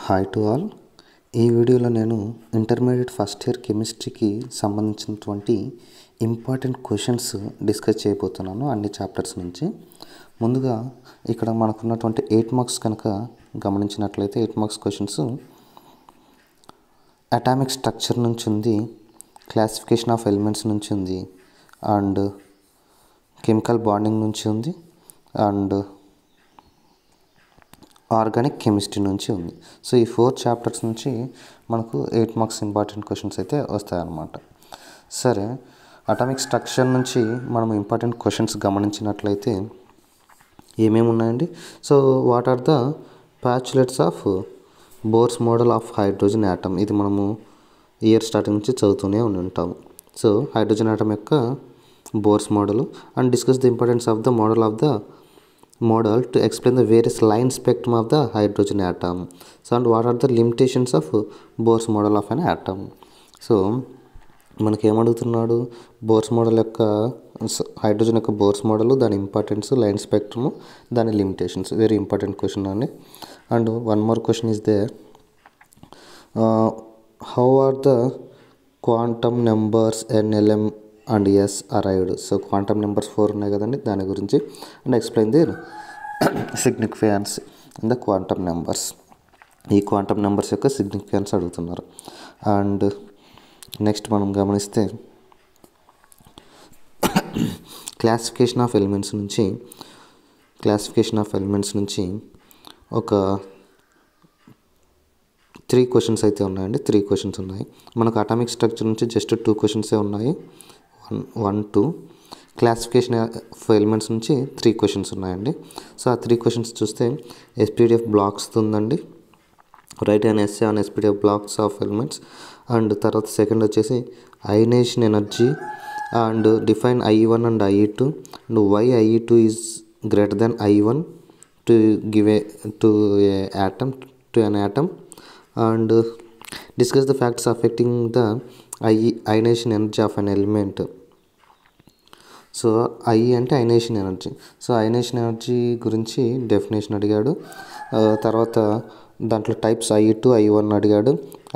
Hi to all. ఈ వీడియోలో నేను ఇంటర్మీడియట్ ఫస్ట్ ఇయర్ కెమిస్ట్రీకి సంబంధించినటువంటి ఇంపార్టెంట్ క్వశ్చన్స్ డిస్కస్ చేయబోతున్నాను అన్ని చాప్టర్స్ నుంచి. ముందుగా ఇక్కడ మనకున్నటువంటి 8 మార్క్స్ కనుక గమనించినట్లయితే 8 మార్క్స్ క్వశ్చన్స్ అటామిక్ స్ట్రక్చర్ నుంచి ఉంది, క్లాసిఫికేషన్ ఆఫ్ ఎలిమెంట్స్ నుంచి ఉంది, అండ్ కెమికల్ బాండింగ్ నుంచి ఉంది, అండ్ ఆర్గానిక్ కెమిస్ట్రీ నుంచి ఉంది. సో ఈ 4 చాప్టర్స్ నుంచి మనకు 8 మార్క్స్ ఇంపార్టెంట్ క్వశ్చన్స్ అయితే వస్తాయన్నమాట. సరే, అటామిక్ స్ట్రక్చర్ నుంచి మనం ఇంపార్టెంట్ క్వశ్చన్స్ గమనించినట్లయితే ఏమేమి ఉన్నాయండి? So what are the postulates of Bohr's model of hydrogen atom? ఇది మనము ఇయర్ స్టార్టింగ్ నుంచి చదువుతూనే ఉంటాము. సో హైడ్రోజన్ యాటమ్ యొక్క Bohr's model and discuss the importance of the model to explain the various line spectrum of the hydrogen atom. So and what are the limitations of Bohr's model of an atom? So మనకి ఏమడుగుతున్నాడు, Bohr's model యొక్క hydrogen యొక్క Bohr's model, దాని importance, line spectrum, దాని limitations. Very important question అండి. And one more question is there, how are the quantum numbers NLM and S arrived? So quantum numbers 4 ఉన్నాయి కదండి, దాని గురించి and explain their significance in the quantum numbers. ఈ quantum numbers యొక్క significance అడుగుతున్నారు. And next మనం గమనిస్తే classification of elements నుంచి ఒక 3 క్వశ్చన్స్ అయితే ఉన్నాయండి. 3 క్వశ్చన్స్ ఉన్నాయి. మనకు అటామిక్ స్ట్రక్చర్ నుంచి జస్ట్ 2 క్వశ్చన్సే ఉన్నాయి, 1, 2. క్లాసిఫికేషన్ ఆఫ్ ఎలిమెంట్స్ నుంచి 3 క్వశ్చన్స్ ఉన్నాయండి. సో ఆ 3 క్వశ్చన్స్ చూస్తే SPDF బ్లాక్స్ ఉందండి, right and essay on SPDF blocks of elements. And తర్వాత సెకండ్ వచ్చేసి ionization energy and define IE1 and IE2 and why IE2 is greater than I1 to give an atom and discuss the factors affecting the ionization energy of an element. So I అంటే ionisation energy. So ionisation energy గురించి definition అడిగాడు. తర్వాత దాంట్లో types IE2, I1 అడిగాడు.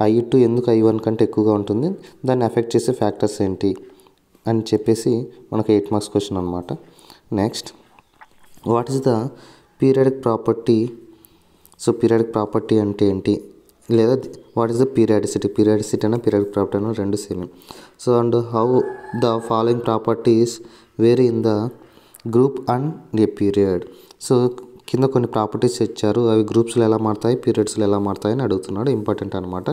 IE2 ఎందుకు I1 కంటే ఎక్కువగా ఉంటుంది, దాన్ని ఎఫెక్ట్ చేసే ఫ్యాక్టర్స్ ఏంటి అని చెప్పేసి మనకు 8 మార్క్స్ క్వశ్చన్ అనమాట. Next, what is the periodic property? So periodic property అంటే ఏంటి, లేదా వాట్ ఈస్ ద పీరియాడిసిటీ అయినా పీరియాడిక్ ప్రాపర్టీ అయినా రెండు same. So and how the following properties vary in the group and a period? So కింద కొన్ని properties ఇచ్చారు, అవి గ్రూప్స్లో ఎలా మారుతాయి, పీరియడ్స్లో ఎలా మారుతాయి అని అడుగుతున్నాడు. ఇంపార్టెంట్ అనమాట.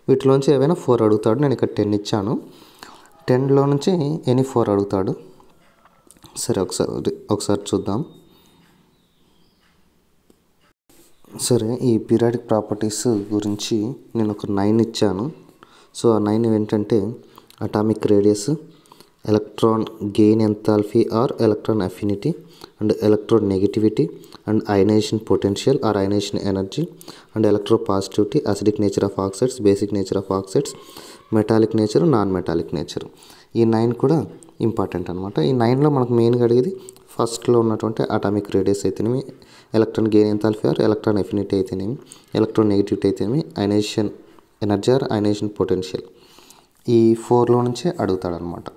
వీటిలోంచి ఏవైనా 4 అడుగుతాడు. నేను ఇక్కడ 10 ఇచ్చాను. 10లో నుంచి ఎనీ 4 అడుగుతాడు. సరే, ఒకసారి చూద్దాం. సరే, ఈ పీరియాడిక్ ప్రాపర్టీస్ గురించి నేను ఒక 9 ఇచ్చాను. సో ఆ 9 ఏంటంటే atomic radius, electron gain enthalpy or electron affinity, and electron negativity, and ionization potential or ionization energy, and electro positivity, acidic nature of oxides, basic nature of oxides, metallic nature, non metallic nature. ఈ 9 కూడా important అనమాట. ఈ 9లో మనకు మెయిన్గా అడిగేది ఫస్ట్లో ఉన్నటువంటి atomic radius అయితేనేమి, electron gain enthalpy or electron affinity అయితేనేమి, ఎలక్ట్రాన్ నెగిటివిటీ అయితేనేమి, ionization energy or ionization potential. ఈ 4లో నుంచే అడుగుతాడనమాట.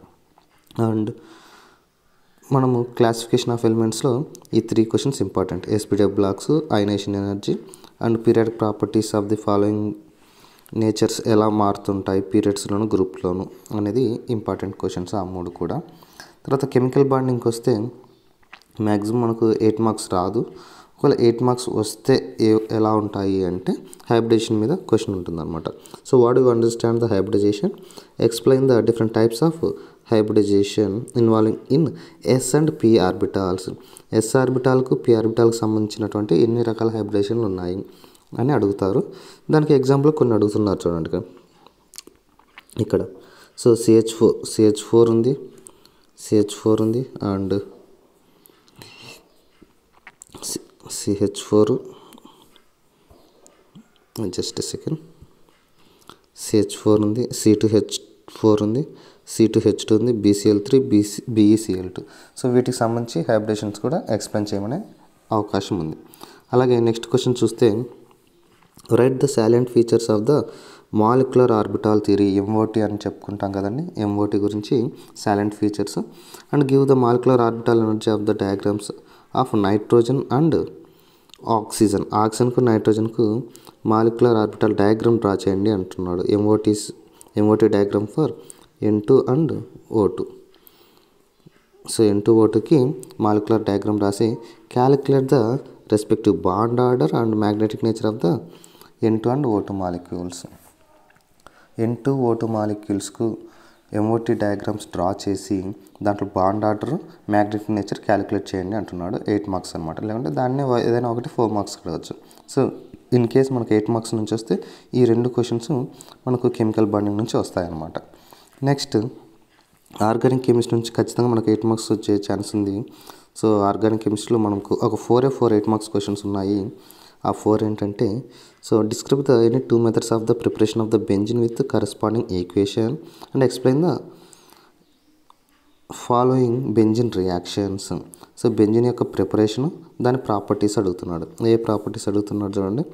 అండ్ మనము క్లాసిఫికేషన్ ఆఫ్ ఎలిమెంట్స్లో ఈ 3 questions important. SPDF blocks, ionization energy and periodic properties of the following natures ఎలా మారుతుంటాయి పీరియడ్స్లోను గ్రూప్లోను అనేది ఇంపార్టెంట్ క్వశ్చన్స్ ఆ 3 కూడా. తర్వాత కెమికల్ బాండింగ్కి వస్తే మ్యాక్సిమం మనకు 8 మార్క్స్ రాదు. ఒకవేళ 8 మార్క్స్ వస్తే ఎలా ఉంటాయి అంటే హైబ్రిడేషన్ మీద క్వశ్చన్ ఉంటుందన్నమాట. So what you understand the hybridization? Explain the different types of hybridization involving in S and P orbitals. S ఆర్బిటాల్కు P ఆర్బిటాల్కి సంబంధించినటువంటి ఎన్ని రకాల హైబ్రిడైజేషన్లు ఉన్నాయి అని అడుగుతారు. దానికి ఎగ్జాంపుల్ కొన్ని అడుగుతున్నారు చూడండి ఇక్కడ. సో CH4 ఉంది and CH4, just second, CH4 ఉంది, C2H4 ఉంది, C2H2 ఉంది, BCl3, BeCl2. సో వీటికి సంబంధించి హైబ్రిడేషన్స్ కూడా ఎక్స్ప్లెయిన్ చేయమనే అవకాశం ఉంది. అలాగే నెక్స్ట్ క్వశ్చన్ చూస్తే write the salient features of the molecular orbital theory, MOT అని చెప్పుకుంటాం కదండి. ఎంఓటీ గురించి salient features and give the molecular orbital energy of the diagrams of nitrogen and oxygen. ఆక్సిజన్కు నైట్రోజన్కు మాలిక్యులర్ ఆర్బిటాల్ డయాగ్రామ్ డ్రా చేయండి అంటున్నాడు. MOT diagram for N2 and O2. So N2 O2కి molecular diagram రాసి calculate the respective bond order and magnetic nature of the N2 and O2 molecules. N2 O2 మాలిక్యూల్స్కు MOT diagrams draw చేసి దాంట్లో bond order magnetic nature calculate చేయండి అంటున్నాడు. 8 marks అనమాట. లేకుంటే దాన్ని ఏదైనా ఒకటి 4 మార్క్స్ అడగచ్చు. సో ఇన్ కేస్ మనకు 8 మార్క్స్ నుంచి వస్తే ఈ 2 క్వశ్చన్స్ మనకు కెమికల్ బాండింగ్ నుంచి వస్తాయన్నమాట. నెక్స్ట్ ఆర్గానిక్ కెమిస్ట్రీ నుంచి ఖచ్చితంగా మనకు 8 మార్క్స్ వచ్చే ఛాన్స్ ఉంది. సో ఆర్గానిక్ కెమిస్ట్రీలో మనకు ఒక 8 మార్క్స్ క్వశ్చన్స్ ఉన్నాయి. ఆ 4 ఏంటంటే, so describe the any 2 methods of the preparation of the benzene with corresponding equation and explain the following benzene reactions. So benzene యొక్క ప్రిపరేషన్, దాని ప్రాపర్టీస్ అడుగుతున్నాడు. ఏ ప్రాపర్టీస్ అడుగుతున్నాడు చూడండి.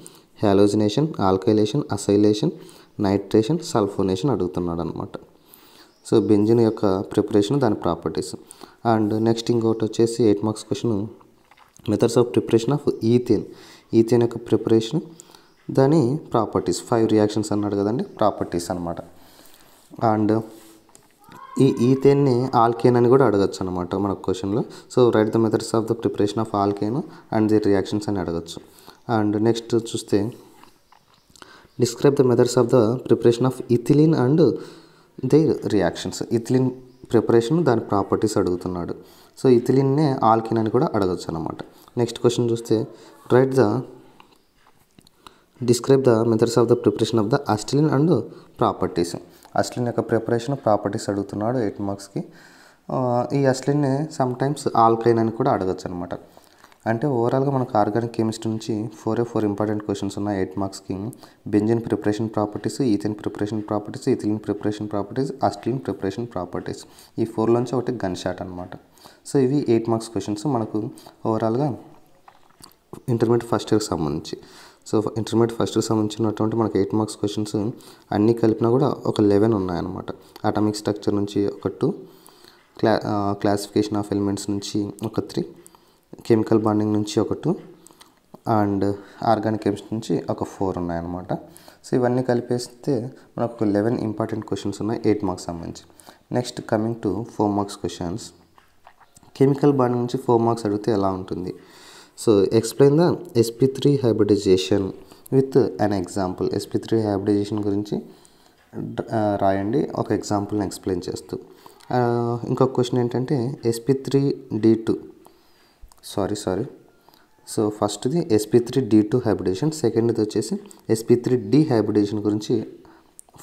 హ్యాలోజినేషన్, ఆల్కైలేషన్, అసైలేషన్, నైట్రేషన్, సల్ఫోనేషన్ అడుగుతున్నాడు అనమాట. సో బెంజిన్ యొక్క preparation, దాని properties. And next ఇంకోటి వచ్చేసి 8 marks question methods of preparation of ethane. Ethane యొక్క ప్రిపరేషన్, దాని ప్రాపర్టీస్. 5 రియాక్షన్స్ అన్నాడు కదండి, ప్రాపర్టీస్ అనమాట. అండ్ ఈ ఈథేన్ని ఆల్కేన్ అని కూడా అడగచ్చు అనమాట మనకు క్వశ్చన్లో. So write the methods of the preparation of alkane and the reactions అని అడగచ్చు. అండ్ నెక్స్ట్ చూస్తే describe the methods of the preparation of ethylene and the reactions. Ethylene preparation, దాని ప్రాపర్టీస్ అడుగుతున్నాడు. సో ఇథిలిన్నే ఆల్కిన్ అని కూడా అడగచ్చు అనమాట. నెక్స్ట్ క్వశ్చన్ చూస్తే write the describe the methods of the preparation of the acetylene and properties. Acetylene యొక్క preparation, properties అడుగుతున్నాడు 8 మార్క్స్కి. ఈ అస్టిలిన్ని సమ్ టైమ్స్ ఆల్కైన్ అని కూడా అడగచ్చు అనమాట. అంటే ఓవరాల్గా మనకు ఆర్గానిక్ కెమిస్ట్రీ నుంచి 4 ఇంపార్టెంట్ క్వశ్చన్స్ ఉన్నాయి 8 మార్క్స్కి. Benzene preparation properties, ethane preparation properties, ethylene preparation properties, acetylene preparation properties. ఈ 4లోంచి ఒకటి గన్ షాట్ అనమాట. సో ఇవి 8 మార్క్స్ క్వశ్చన్స్ మనకు ఓవరాల్గా ఇంటర్మీడియట్ ఫస్ట్ ఇయర్కి సంబంధించి. సో ఇంటర్మీడియట్ ఫస్ట్ ఇయర్కి సంబంధించినటువంటి మనకు 8 మార్క్స్ క్వశ్చన్స్ అన్నీ కలిపినా కూడా ఒక 11 ఉన్నాయన్నమాట. అటామిక్ స్ట్రక్చర్ నుంచి ఒక 2, క్లాసిఫికేషన్ ఆఫ్ ఎలిమెంట్స్ నుంచి ఒక 3, కెమికల్ బాండింగ్ నుంచి ఒక 2 అండ్ ఆర్గానిక్ కెమిస్ట్రీ నుంచి ఒక 4 ఉన్నాయన్నమాట. సో ఇవన్నీ కలిపేస్తే మనకు 11 ఇంపార్టెంట్ క్వశ్చన్స్ ఉన్నాయి 8 మార్క్స్ సంబంధించి. Next coming to 4 marks questions. Chemical bonding నుంచి 4 మార్క్స్ అడిగితే ఎలా ఉంటుంది. So explain the sp3 hybridization with an example. sp3 hybridization గురించి రాయండి ఒక ఎగ్జాంపుల్ని ఎక్స్ప్లెయిన్ చేస్తూ. ఇంకొక క్వశ్చన్ ఏంటంటే sp3d2 సో ఫస్ట్ది sp3d2 హైబ్రిడేషన్, సెకండ్ది వచ్చేసి sp3d హైబ్రిడేషన్ గురించి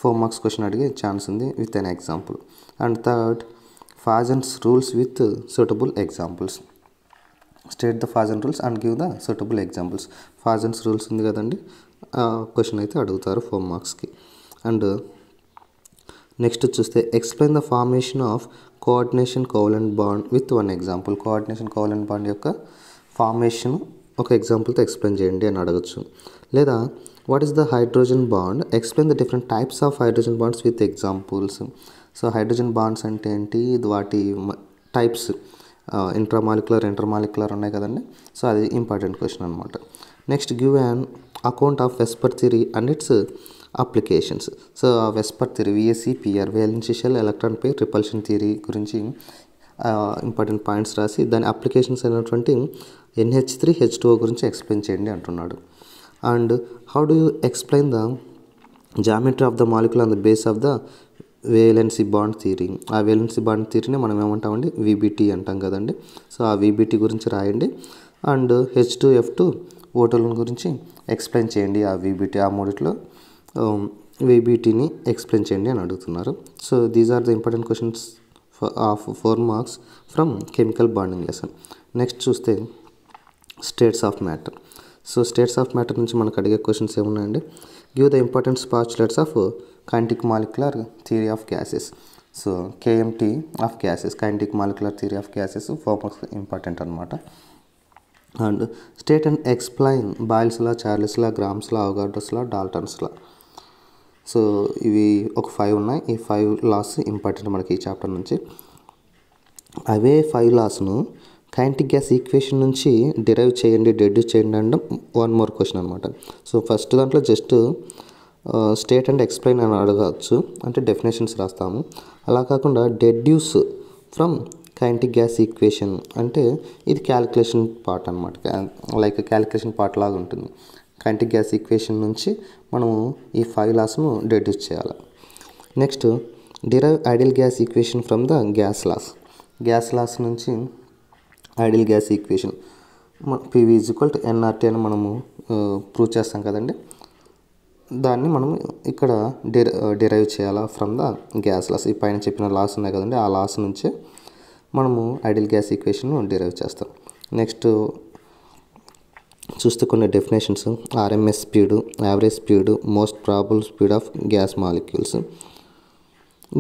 4 మార్క్స్ క్వశ్చన్ అడిగే ఛాన్స్ ఉంది with an example. And third Fajans rules with suitable examples. State the Fajan rules and give the suitable examples. Fajans rules ఉంది కదండి, question అయితే అడుగుతారు 4 మార్క్స్కి. అండ్ నెక్స్ట్ చూస్తే explain the formation of coordination covalent bond with one example. Coordination covalent bond యొక్క formation ఒక ఎగ్జాంపుల్తో explain చేయండి అని అడగచ్చు. లేదా what is the hydrogen bond, explain the different types of hydrogen bonds with examples. So hydrogen bonds అంటే ఏంటి, వాటి టైప్స్ ఇంట్రామాలిక్యులర్, ఇంటర్మాలిక్యులర్ ఉన్నాయి కదండి. సో అది ఇంపార్టెంట్ క్వశ్చన్ అనమాట. Next give an account of VSEPR theory and its applications. So ఆ VSEPR theory VSEPR, valency shell electron pair repulsion theory గురించి important points రాసి దాని అప్లికేషన్స్ అయినటువంటి NH3H2O గురించి ఎక్స్ప్లెయిన్ చేయండి అంటున్నాడు. And how do you explain the geometry of the molecule on the base of the valency bond theory. ఆ valency bond థియరీని మనం ఏమంటామండి, VBT అంటాం కదండి. సో ఆ VBT గురించి రాయండి. అండ్ H2F2O2 గురించి ఎక్స్ప్లెయిన్ చేయండి. ఆ VBT, ఆ మూడిట్లో VBTని ఎక్స్ప్లెయిన్ చేయండి అని అడుగుతున్నారు. So these are the important questions of 4 marks from chemical bonding lesson. Next చూస్తే states of matter. So states of matter నుంచి మనకు అడిగే క్వశ్చన్స్ ఏమున్నాయండి. Give the important postulates of kinetic molecular theory of gases. So KMT of gases, kinetic molecular theory of gases 4 marks important అనమాట. And state and explain Boyle's law, Charles law, Graham's law, Avogadro's law, Dalton's law. So ఇవి ఒక 5 ఉన్నాయి. ఈ 5 loss important మనకి ఈ chapter నుంచి. అవే 5 లాస్ను కైనెటిక్ గ్యాస్ ఈక్వేషన్ నుంచి డిరైవ్ చేయండి, డెడ్యూస్ చేయండి అనడం వన్ మోర్ క్వశ్చన్ అనమాట. సో ఫస్ట్ దాంట్లో జస్ట్ స్టేట్ అండ్ ఎక్స్ప్లెయిన్ అని అడగవచ్చు, అంటే డెఫినేషన్స్ రాస్తాము. అలా కాకుండా deduce from kinetic gas equation అంటే ఇది క్యాలిక్యులేషన్ పార్ట్ అనమాట. లైక్ క్యాలిక్యులేషన్ పార్ట్ లాగా ఉంటుంది. కైనెటిక్ గ్యాస్ ఈక్వేషన్ నుంచి మనము ఈ 5 లాస్ను డెడ్యూస్ చేయాలి. Next derive ideal gas equation from the gas laws. Gas loss నుంచి ideal gas equation PV equal to NRT అని మనము ప్రూవ్ చేస్తాం కదండి. దాన్ని మనం ఇక్కడ డిరైవ్ చేయాలా ఫ్రమ్ ద గ్యాస్ లాస్. ఈ పైన చెప్పిన లాస్ ఉన్నాయి కదండి, ఆ లాస్ నుంచే మనము ఐడియల్ గ్యాస్ ఈక్వేషన్ డిరైవ్ చేస్తాం. నెక్స్ట్ చూస్తే కొన్ని definitions: RMS speed, average speed, most probable speed of gas molecules,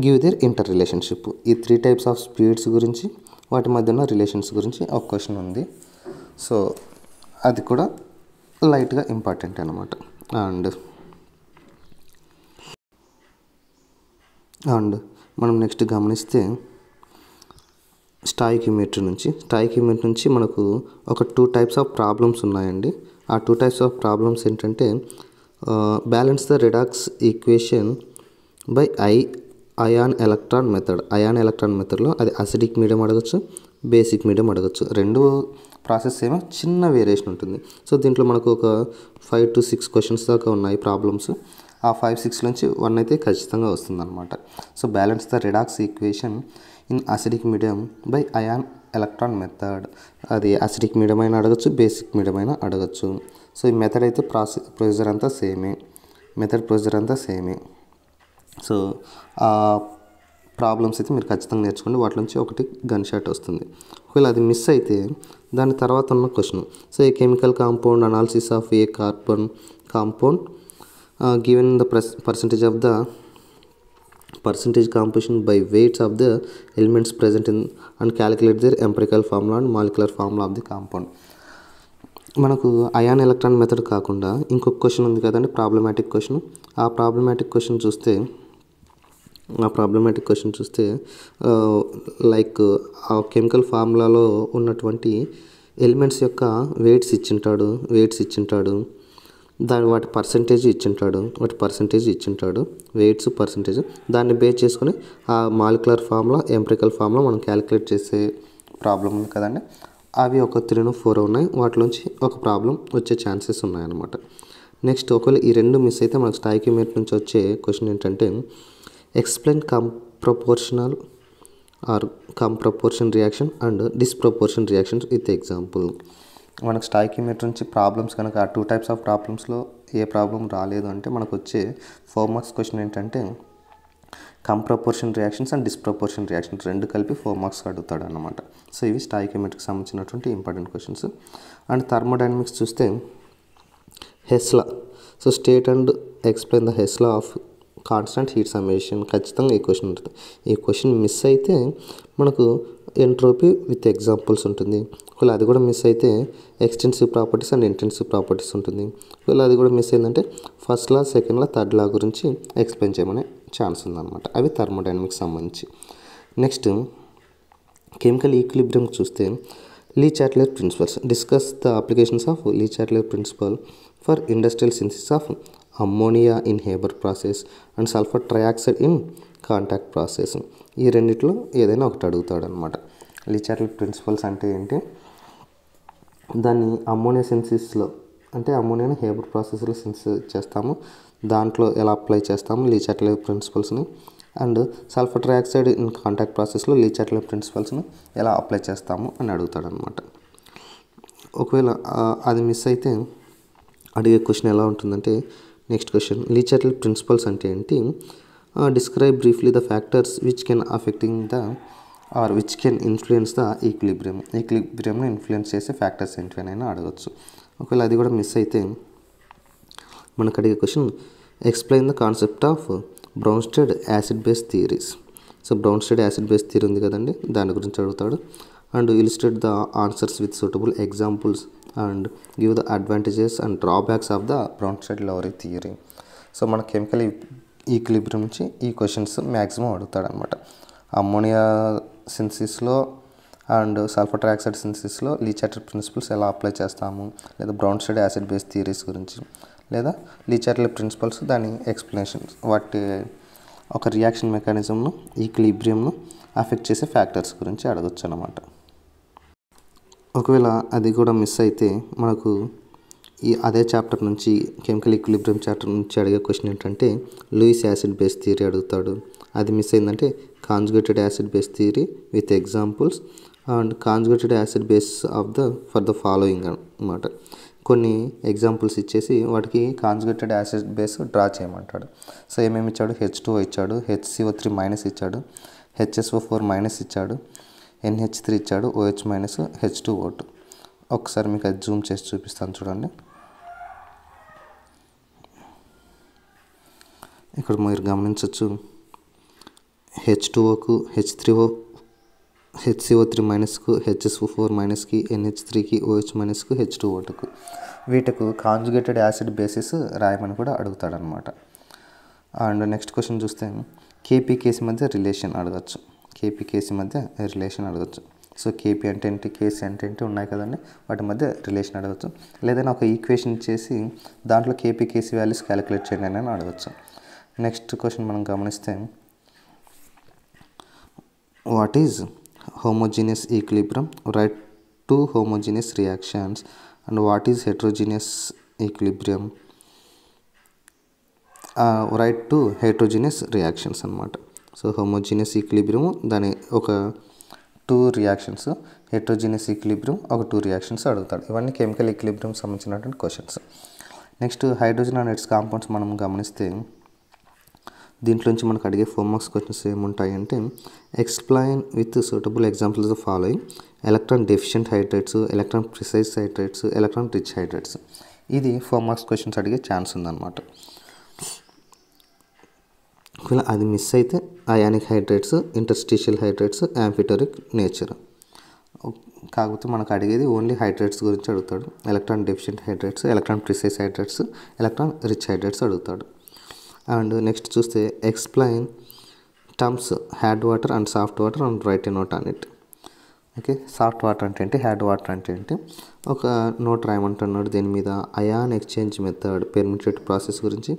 give there inter relationship. ఈ 3 టైప్స్ ఆఫ్ స్పీడ్స్ గురించి, వాటి మధ్య ఉన్న రిలేషన్స్ గురించి ఒక క్వశ్చన్ ఉంది. సో అది కూడా లైట్గా ఇంపార్టెంట్ అనమాట. అండ్ మనం నెక్స్ట్ గమనిస్తే స్టాయికియోమెట్రీ నుంచి మనకు ఒక 2 టైప్స్ ఆఫ్ ప్రాబ్లమ్స్ ఉన్నాయండి. ఆ 2 టైప్స్ ఆఫ్ ప్రాబ్లమ్స్ ఏంటంటే balance the redox equation by ion electron method. Ion electron మెథడ్లో అది అసిడిక్ మీడియం అడగచ్చు, బేసిక్ మీడియం అడగచ్చు. 2 ప్రాసెస్ ఏమో చిన్న వేరియేషన్ ఉంటుంది. సో దీంట్లో మనకు ఒక 5 to 6 క్వశ్చన్స్ దాకా ఉన్నాయి ప్రాబ్లమ్స్. ఆ 5-6 నుంచి 1 అయితే ఖచ్చితంగా వస్తుందన్నమాట. So balance the redox equation in acidic medium by ion electron method. అది అసిడిక్ మీడియం అయినా అడగచ్చు, బేసిక్ మీడియం అయినా అడగచ్చు. సో ఈ మెథడ్ అయితే ప్రొసీజర్ అంతా సేమే. సో ఆ ప్రాబ్లమ్స్ అయితే మీరు ఖచ్చితంగా నేర్చుకోండి. వాటి నుంచి ఒకటి గన్ షాట్ వస్తుంది. ఒకవేళ అది మిస్ అయితే దాని తర్వాత ఉన్న question, so A chemical compound analysis of A carbon compound given the percentage composition by weights of the elements present in and calculate their empirical formula and molecular formula of the compound. మనకు ion electron method కాకుండా ఇంకొక question ఉంది కదండి, problematic question. ఆ problematic question చూస్తే like ఆ chemical ఫార్ములాలో ఉన్నటువంటి elements యొక్క వెయిట్స్ ఇచ్చింటాడు, వాటి పర్సంటేజ్ ఇచ్చింటాడు, వెయిట్స్ పర్సంటేజ్. దాన్ని బేస్ చేసుకొని ఆ మాలిక్యులర్ ఫార్ములా, ఎంపిరికల్ ఫార్ములా మనం క్యాలిక్యులేట్ చేసే ప్రాబ్లం ఉంది కదండి. అవి ఒక 3-4 ఉన్నాయి. వాటిలోంచి ఒక ప్రాబ్లం వచ్చే ఛాన్సెస్ ఉన్నాయన్నమాట. నెక్స్ట్ ఒకవేళ ఈ 2 మిస్ అయితే మనకు స్టాయికియోమెట్రీ నుంచి వచ్చే క్వశ్చన్ ఏంటంటే explain comproportion reaction and disproportion reactions with example. మనకు స్టాయికియోమెట్రీ నుంచి ప్రాబ్లమ్స్ కనుక ఆ 2 టైప్స్ ఆఫ్ ప్రాబ్లమ్స్లో ఏ ప్రాబ్లం రాలేదు అంటే మనకు వచ్చే 4 మార్క్స్ క్వశ్చన్ ఏంటంటే comproportion reactions and disproportion reactions 2 కలిపి 4 మార్క్స్ అడుగుతాడు అన్నమాట. సో ఇవి స్టాయికియోమెట్రీకి సంబంధించినటువంటి ఇంపార్టెంట్ క్వశ్చన్స్. అండ్ థర్మోడైనమిక్స్ చూస్తే Hess law. So state and explain the Hess law of constant heat summation. ఖచ్చితంగా ఈ క్వశ్చన్ ఉంటుంది. ఈ క్వశ్చన్ మిస్ అయితే మనకు ఎంట్రోపీ విత్ ఎగ్జాంపుల్స్ ఉంటుంది. ఒకవేళ అది కూడా మిస్ అయితే extensive properties and intensive properties ఉంటుంది. ఒకవేళ అది కూడా మిస్ అయిందంటే ఫస్ట్ లా, సెకండ్ లా, థర్డ్ లా గురించి ఎక్స్ప్లెయిన్ చేయమనే ఛాన్స్ ఉందన్నమాట. అవి థర్మోడైనమిక్స్ సంబంధించి. నెక్స్ట్ కెమికల్ ఈక్విలిబ్రియం చూస్తే Le Chatelier principles. Discuss the applications of Le Chatelier principle for industrial synthesis of ammonia in Haber process and sulphur trioxide in contact process. ఈ రెండిట్లో ఏదైనా ఒకటి అడుగుతాడు అనమాట. లీ-చాట్లర్ ప్రిన్సిపల్స్ అంటే ఏంటి, దాన్ని అమ్మోనియా సింథసిస్లో అంటే అమ్మోనియాని హేబర్ ప్రాసెస్లో సింథసిస్ చేస్తాము, దాంట్లో ఎలా అప్లై చేస్తాము లీ-చాట్లర్ ప్రిన్సిపల్స్ని. And sulphur trioxide in contact ప్రాసెస్లో లీ-చాట్లర్ ప్రిన్సిపల్స్ని ఎలా అప్లై చేస్తాము అని అడుగుతాడు అనమాట. ఒకవేళ అది మిస్ అయితే అడిగే క్వశ్చన్ ఎలా ఉంటుందంటే నెక్స్ట్ క్వశ్చన్ లీ-చాట్లర్ ప్రిన్సిపల్స్ అంటే ఏంటి, describe briefly the factors which can affecting the are which can influence the ఈక్విలిబ్రియంని ఇన్ఫ్లుయెన్స్ చేసే ఫ్యాక్టర్స్ ఏంటివైనా అడగచ్చు. ఒకవేళ అది కూడా మిస్ అయితే మనకు అడిగే question explain the concept of Bronsted acid base theories. So Bronsted acid base theory ఉంది కదండి, దాని గురించి అడుగుతాడు. And illustrate the answers with suitable examples and give the advantages and drawbacks of the Bronsted Lowry theory. So మన chemical equilibrium నుంచి ఈ questions maximum అడుగుతాడనమాట. Ammonia సింథసిస్లో అండ్ సల్ఫర్ ట్రైఆక్సైడ్ సింథసిస్లో లీ చార్టెల్ ప్రిన్సిపల్స్ ఎలా అప్లై చేస్తాము, లేదా బ్రౌన్స్టెడ్ యాసిడ్ బేస్ థియరీస్ గురించి, లేదా లీ చార్టెల్ ప్రిన్సిపల్స్ దాని ఎక్స్ప్లెనేషన్స్, వాటి ఒక రియాక్షన్ మెకానిజంను ఈక్విలిబ్రియంను అఫెక్ట్ చేసే ఫ్యాక్టర్స్ గురించి అడగచ్చు అనమాట. ఒకవేళ అది కూడా మిస్ అయితే మనకు అదే చాప్టర్ నుంచి కెమికల్ ఈక్విలిబ్రియం చాప్టర్ నుంచి అడిగే క్వశ్చన్ ఏంటంటే లూయిస్ యాసిడ్ బేస్ థియరీ అడుగుతాడు. అది మిస్ అయిందంటే conjugated acid base theory with examples and conjugated acid base of for the following అనమాట. కొన్ని ఎగ్జాంపుల్స్ ఇచ్చేసి వాటికి కాంజుగేటెడ్ యాసిడ్ బేస్ డ్రా చేయమంటాడు. సో ఏమేమి ఇచ్చాడు, H2O ఇచ్చాడు, HCO3 మైనస్ ఇచ్చాడు, HSO4 మైనస్ ఇచ్చాడు, NH3 ఇచ్చాడు, OH మైనస్, H2O2. ఒకసారి మీకు అది జూమ్ చేసి చూపిస్తాను చూడండి. ఇక్కడ మీరు గమనించవచ్చు H2Oకు, HCO3 మైనస్కు, HSO4 మైనస్కి, NH3కి, OH మైనస్కు, H2O2కు వీటికి కాంజుగేటెడ్ యాసిడ్ బేసిస్ రాయమని కూడా అడుగుతాడనమాట. అండ్ నెక్స్ట్ క్వశ్చన్ చూస్తే KP-KC మధ్య రిలేషన్ అడగచ్చు. KP-KC మధ్య రిలేషన్ అడగచ్చు. సో KP అంటే ఏంటి, KC అంటే ఏంటి ఉన్నాయి కదండి, వాటి మధ్య రిలేషన్ అడగచ్చు. లేదైనా ఒక ఈక్వేషన్ చేసి దాంట్లో KP-KC వాల్యూస్ క్యాలిక్యులేట్ చేయండి అని అడగచ్చు. నెక్స్ట్ క్వశ్చన్ మనం గమనిస్తే what is homogeneous equilibrium, write two homogeneous reactions, and what is heterogeneous equilibrium, write two heterogeneous reactions అన్నమాట. సో homogeneous equilibrium దాని ఒక 2 రియాక్షన్స్, heterogeneous equilibrium ఒక 2 రియాక్షన్స్ అడుగుతాడు. ఇవన్నీ కెమికల్ ఈక్విలిబ్రియం సంబంధించినటువంటి questions. Next hydrogen and its compounds మనం గమనిస్తే దీంట్లోంచి మనకు అడిగే 4 మార్క్స్ క్వశ్చన్స్ ఏముంటాయి అంటే explain with suitable examples the following electron deficient hydrides, electron precise hydrides, electron rich hydrates. ఇది 4 మార్క్స్ క్వశ్చన్స్ అడిగే ఛాన్స్ ఉందన్నమాట. ఒకవేళ అది మిస్ అయితే ionic hydrides, interstitial hydrides, amphoteric nature. కాకపోతే మనకు అడిగేది ఓన్లీ హైడ్రేట్స్ గురించి అడుగుతాడు. Electron deficient hydrides, electron precise hydrides, electron rich hydrides అడుగుతాడు. అండ్ నెక్స్ట్ చూస్తే explain terms hard water and soft water and write a note on it. Okay, soft water అంటే ఏంటి, hard water అంటే ఏంటి, ఒక note రాయమంటున్నాడు దీని మీద. Ion exchange method, permutit process గురించి,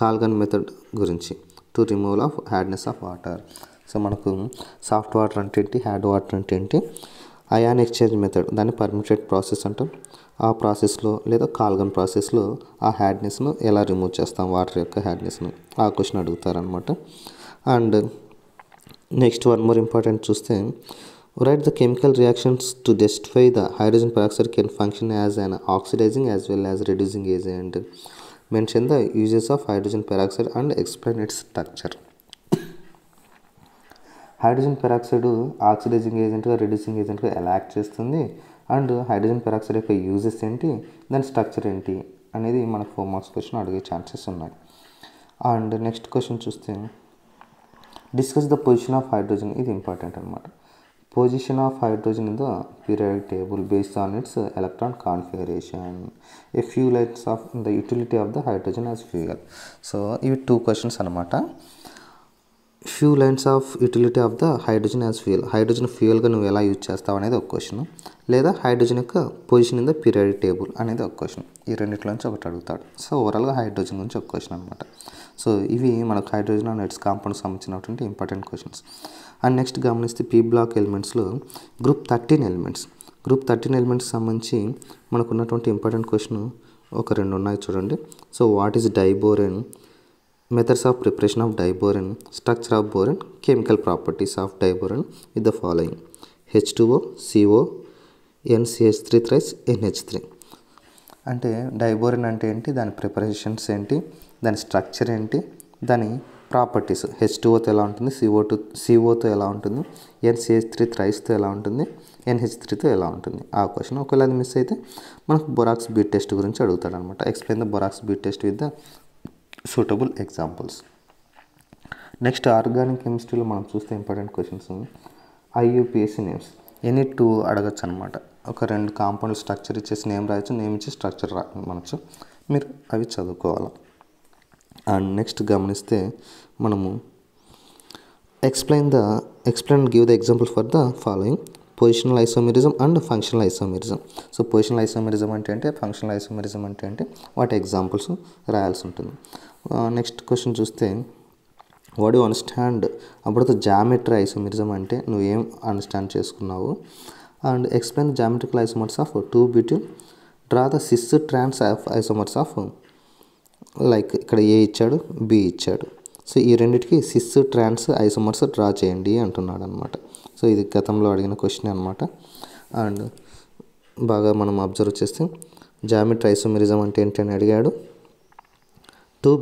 కాల్గన్ మెథడ్ గురించి, to removal of hardness of water. So మనకు సాఫ్ట్ వాటర్ అంటే ఏంటి, హ్యాడ్ వాటర్ అంటే ఏంటి, అయాన్ ఎక్స్చేంజ్ మెథడ్ దాన్ని పర్మిటెడ్ ప్రాసెస్ అంటాం. ఆ ప్రాసెస్లో లేదా కాల్గన్ ప్రాసెస్లో ఆ హ్యాడ్నెస్ను ఎలా రిమూవ్ చేస్తాం, వాటర్ యొక్క హ్యాడ్నెస్ను, ఆ క్వశ్చన్ అడుగుతారనమాట. And next one more important చూస్తే write the chemical reactions to justify the hydrogen peroxide can function as an oxidising as well as reducing agent. Mention the uses of hydrogen peroxide and explain its structure. Hydrogen peroxide oxidising ఏజెంట్గా, reducing ఏజెంట్గా ఎలా act చేస్తుంది, and hydrogen peroxide యొక్క uses ఏంటి, దాని structure ఏంటి అనేది మనకు 4 మార్క్స్ క్వశ్చన్ అడిగే ఛాన్సెస్ ఉన్నాయి. అండ్ నెక్స్ట్ క్వశ్చన్ చూస్తే discuss the position of hydrogen. ఇది ఇంపార్టెంట్ అనమాట. Position of hydrogen in the periodic table based on its electron configuration, a few lines of the utility of the hydrogen as fuel. So ఇవి 2 questions అనమాట. Few lines of utility of the hydrogen as fuel, hydrogen ఫ్యూయల్గా నువ్వు ఎలా use చేస్తావు అనేది ఒక question, లేదా hydrogen యొక్క position in the periodic table అనేది ఒక క్వశ్చన్. ఈ రెండిట్లో నుంచి ఒకటి అడుగుతాడు. సో ఓవరాల్గా హైడ్రోజన్ గురించి ఒక క్వశ్చన్ అనమాట. సో ఇవి మనకు హైడ్రోజన్ అండ్ ఇట్స్ కాంపౌండ్స్ సంబంధించినటువంటి ఇంపార్టెంట్ క్వశ్చన్స్. అండ్ నెక్స్ట్ గమనిస్తే పీ బ్లాక్ ఎలిమెంట్స్లో గ్రూప్ 13 ఎలిమెంట్స్, గ్రూప్ 13 ఎలిమెంట్స్ సంబంధించి మనకు ఉన్నటువంటి ఇంపార్టెంట్ క్వశ్చన్ ఒక 2 ఉన్నాయి చూడండి. So what is diborane, methods of preparation of diborane, structure of borane, chemical properties of diborane with the following H2O, CO, NCH3 thrice NH3. అంటే diborane అంటే ఏంటి, దాని ప్రిపరేషన్స్ ఏంటి, దాని స్ట్రక్చర్ ఏంటి, దాని ప్రాపర్టీస్, H2Oతో ఎలా ఉంటుంది, CO2తో ఎలా ఉంటుంది, NCH3 thriceతో ఎలా ఉంటుంది, NH3తో ఎలా ఉంటుంది, ఆ క్వశ్చన్. ఒకవేళ అది మిస్ అయితే మనకు బొరాక్స్ బీట్ టెస్ట్ గురించి అడుగుతాడు అనమాట. Explain the borax beat test with the suitable examples. Next organic కెమిస్ట్రీలో మనం చూస్తే important questions IUPAC names, any 2 అడగచ్చు అనమాట. ఒక 2 కాంపౌండ్ స్ట్రక్చర్ ఇచ్చేసి నేమ్ రాయొచ్చు, నేమ్ ఇచ్చి స్ట్రక్చర్ మనచ్చు, మీరు అవి చదువుకోవాలి. అండ్ నెక్స్ట్ గమనిస్తే మనము explain give the example for the following positional isomerism and functional isomerism. So positional isomerism అంటే ఫంక్షనల్ ఐసోమెరిజం అంటే వాటి ఎగ్జాంపుల్స్ రాయాల్సి ఉంటుంది. నెక్స్ట్ క్వశ్చన్ చూస్తే what you understand about the geometry isomerism అంటే నువ్వేం అండర్స్టాండ్ చేసుకున్నావు. And explain the geometrical isomers of 2 butyl, draw the cis trans isomers of, like ఇక్కడ ఏ ఇచ్చాడు, బి ఇచ్చాడు. సో ఈ రెండింటికి సిస్ ట్రాన్స్ ఐసోమర్స్ డ్రా చేయండి అంటున్నాడు అనమాట. సో ఇది గతంలో అడిగిన క్వశ్చన్ అనమాట. అండ్ బాగా మనం అబ్జర్వ్ చేస్తే జామెట్రీ ఐసోమెరిజం అంటే ఏంటని అడిగాడు. 2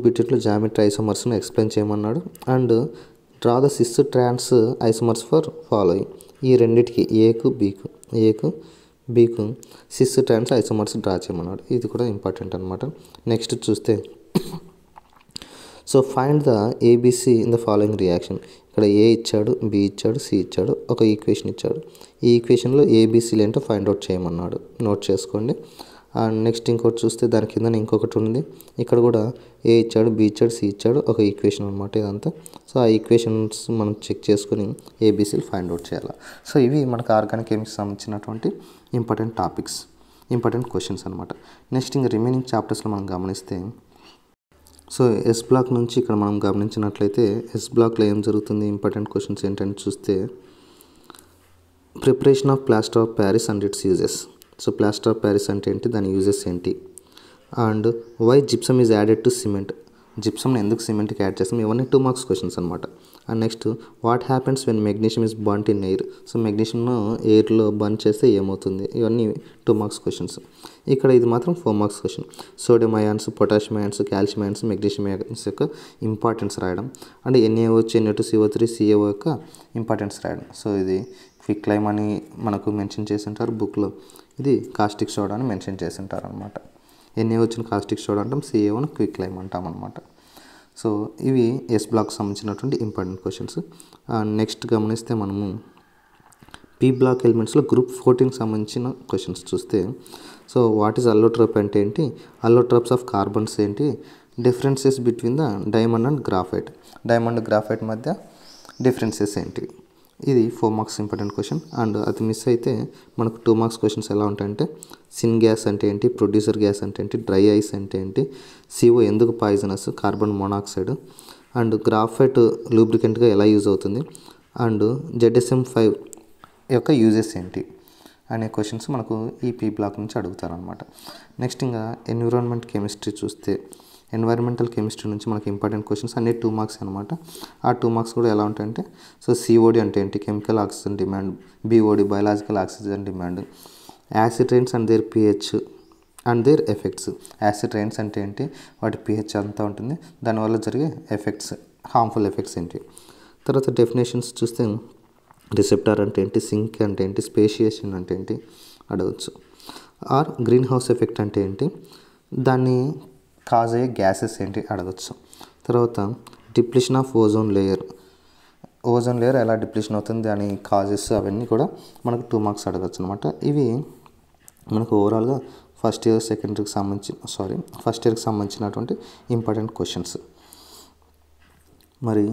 బ్యూటైన్లో జామెట్రీ ఐసోమర్స్ను ఎక్స్ప్లెయిన్ చేయమన్నాడు. And draw the cis trans isomers for following, ఈ రెండింటికి ఏకు బీకు సిస్ ట్రాన్స్ ఐసోమర్స్ డ్రా చేయమన్నాడు. ఇది కూడా ఇంపార్టెంట్ అనమాట. నెక్స్ట్ చూస్తే so find the A B C in the following reaction, ఇక్కడ ఏ ఇచ్చాడు, బి ఇచ్చాడు, సి ఇచ్చాడు, ఒక ఈక్వేషన్ ఇచ్చాడు. ఈ ఈక్వేషన్లో ఏబిసిలు ఏంటో ఫైండ్ అవుట్ చేయమన్నాడు, నోట్ చేసుకోండి. అండ్ నెక్స్ట్ ఇంకోటి చూస్తే దాని కింద ఇంకొకటి ఉంది, ఇక్కడ కూడా ఏ ఇచ్చాడు, బి ఇచ్చాడు, సి ఇచ్చాడు, ఒక ఈక్వేషన్ అనమాట ఇదంతా. సో ఆ ఈక్వేషన్స్ మనం చెక్ చేసుకుని ఏబిసిలు ఫైండ్ అవుట్ చేయాలి. సో ఇవి మనకు ఆర్గానిక్ కెమిస్ట్రీకి సంబంధించినటువంటి ఇంపార్టెంట్ క్వశ్చన్స్ అనమాట. నెక్స్ట్ ఇంకా రిమైనింగ్ చాప్టర్స్లో మనం గమనిస్తే సో ఎస్ బ్లాక్ నుంచి ఇక్కడ మనం గమనించినట్లయితే ఎస్ బ్లాక్లో ఏం జరుగుతుంది, ఇంపార్టెంట్ క్వశ్చన్స్ ఏంటని చూస్తే preparation of plaster of Paris and its uses. So plaster of Paris అంటే ఏంటి, దాని యూజెస్ ఏంటి. And why gypsum is added to cement, జిప్సమ్ని ఎందుకు సిమెంట్కి యాడ్ చేస్తాం, ఇవన్నీ 2 మార్క్స్ క్వశ్చన్స్ అనమాట. And next what happens when magnesium is burnt in air, so మెగ్నీషియంను ఎయిర్లో బర్న్ చేస్తే ఏమవుతుంది, ఇవన్నీ 2 మార్క్స్ క్వశ్చన్స్. ఇక్కడ ఇది మాత్రం 4 marks question. Sodium ions, potassium ions, calcium ions, magnesium ions యొక్క ఇంపార్టెన్స్ రాయడం, అండ్ NaOH, Na2CO3, CaO యొక్క ఇంపార్టెన్స్ రాయడం. సో ఇది క్విక్ లైమ్ అని మనకు మెన్షన్ చేసి ఉంటారు బుక్లో, ఇది కాస్టిక్ సోడా అని మెన్షన్ చేసి ఉంటారు అనమాట. NaOHని కాస్టిక్ సోడా అంటాం, CaOని క్విక్ లైమ్ అంటాం అనమాట. సో ఇవి ఎస్ బ్లాక్ సంబంధించినటువంటి ఇంపార్టెంట్ క్వశ్చన్స్. నెక్స్ట్ గమనిస్తే మనము పీ బ్లాక్ ఎలిమెంట్స్లో గ్రూప్ 14కి సంబంధించిన క్వశ్చన్స్ చూస్తే సో వాట్ ఈజ్ అల్లోట్రోప్ అంటే ఏంటి, అల్లోట్రోప్స్ ఆఫ్ కార్బన్స్ ఏంటి, differences between the diamond and graphite మధ్య డిఫరెన్సెస్ ఏంటి, ఇది 4 మార్క్స్ ఇంపార్టెంట్ క్వశ్చన్. అండ్ అది మిస్ అయితే మనకు 2 మార్క్స్ క్వశ్చన్స్ ఎలా ఉంటాయంటే సిన్ గ్యాస్ అంటే ఏంటి, ప్రొడ్యూసర్ గ్యాస్ అంటే ఏంటి, డ్రై ఐస్ అంటే ఏంటి, CO ఎందుకు poisonous, carbon monoxide, and graphite లూబ్రికెంట్గా ఎలా యూజ్ అవుతుంది, అండ్ ZSM5 యొక్క యూజెస్ ఏంటి అనే క్వశ్చన్స్ మనకు ఈ పీ బ్లాక్ నుంచి అడుగుతారనమాట. నెక్స్ట్ ఇంకా ఎన్విరాన్మెంటల్ కెమిస్ట్రీ నుంచి మనకి ఇంపార్టెంట్ క్వశ్చన్స్ అన్ని 2 మార్క్స్ అనమాట. ఆ 2 మార్క్స్ కూడా ఎలా ఉంటాయంటే సో COD అంటే ఏంటి, chemical oxygen demand, BOD biological oxygen demand, acid rains and their pH and their effects. Acid rains అంటే ఏంటి, వాటి pH అంతా ఉంటుంది, దానివల్ల జరిగే ఎఫెక్ట్స్, హార్మ్ఫుల్ ఎఫెక్ట్స్ ఏంటి. తర్వాత డెఫినేషన్స్ చూస్తే రిసెప్టార్ అంటే ఏంటి, సింక్ అంటే ఏంటి, స్పేషియేషన్ అంటే ఏంటి అడగచ్చు. ఆర్ గ్రీన్ హౌస్ ఎఫెక్ట్ అంటే ఏంటి, దాన్ని కాజ్ అయ్యే గ్యాసెస్ ఏంటి అడగచ్చు. తర్వాత డిప్లీషన్ ఆఫ్ ఓజోన్ లేయర్ ఎలా డిప్లీషన్ అవుతుంది, దాని కాజెస్ అవన్నీ కూడా మనకు 2 మార్క్స్ అడగచ్చు అనమాట. ఇవి మనకు ఓవరాల్గా ఫస్ట్ ఇయర్కి సంబంధించినటువంటి ఇంపార్టెంట్ క్వశ్చన్స్. మరి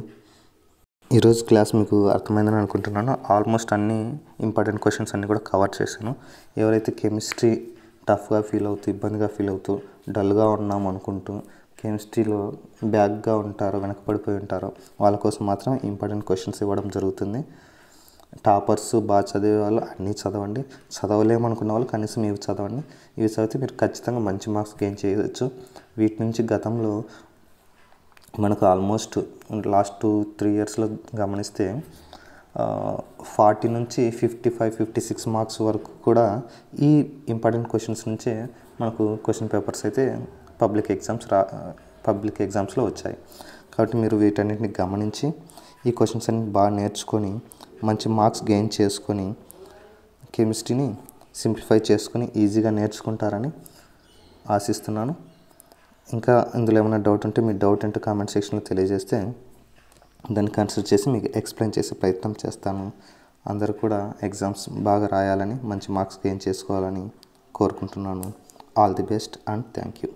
ఈరోజు క్లాస్ మీకు అర్థమైందని అనుకుంటున్నాను. ఆల్మోస్ట్ అన్ని ఇంపార్టెంట్ క్వశ్చన్స్ అన్నీ కూడా కవర్ చేశాను. ఎవరైతే కెమిస్ట్రీ టఫ్గా ఫీల్ అవుతూ, ఇబ్బందిగా ఫీల్ అవుతూ, డల్గా ఉన్నాం అనుకుంటూ, కెమిస్ట్రీలో బ్యాక్గా ఉంటారో, వెనకబడిపోయి ఉంటారో వాళ్ళ కోసం మాత్రం ఇంపార్టెంట్ క్వశ్చన్స్ ఇవ్వడం జరుగుతుంది. టాపర్స్, బాగా చదివే వాళ్ళు అన్నీ చదవండి, చదవలేమనుకున్న వాళ్ళు కనీసం ఇవి చదవండి. ఇవి చదివితే మీరు ఖచ్చితంగా మంచి మార్క్స్ గెయిన్ చేయవచ్చు. వీటి నుంచి గతంలో మనకు ఆల్మోస్ట్ లాస్ట్ 2-3 ఇయర్స్లో గమనిస్తే 40 నుంచి 55-56 మార్క్స్ వరకు కూడా ఈ ఇంపార్టెంట్ క్వశ్చన్స్ నుంచే మనకు క్వశ్చన్ పేపర్స్ అయితే పబ్లిక్ ఎగ్జామ్స్లో వచ్చాయి. కాబట్టి మీరు వీటన్నిటిని గమనించి ఈ క్వశ్చన్స్ అన్ని బాగా నేర్చుకొని మంచి మార్క్స్ గెయిన్ చేసుకొని కెమిస్ట్రీని సింప్లిఫై చేసుకొని ఈజీగా నేర్చుకుంటారని ఆశిస్తున్నాను. ఇంకా ఇందులో ఏమైనా డౌట్ ఉంటే మీ డౌట్ ఏంటో కామెంట్ సెక్షన్లో తెలియజేస్తే దాన్ని కన్సిడర్ చేసి మీకు ఎక్స్ప్లెయిన్ చేసే ప్రయత్నం చేస్తాను. అందరూ కూడా ఎగ్జామ్స్ బాగా రాయాలని మంచి మార్క్స్ గెయిన్ చేసుకోవాలని కోరుకుంటున్నాను. All the best and thank you.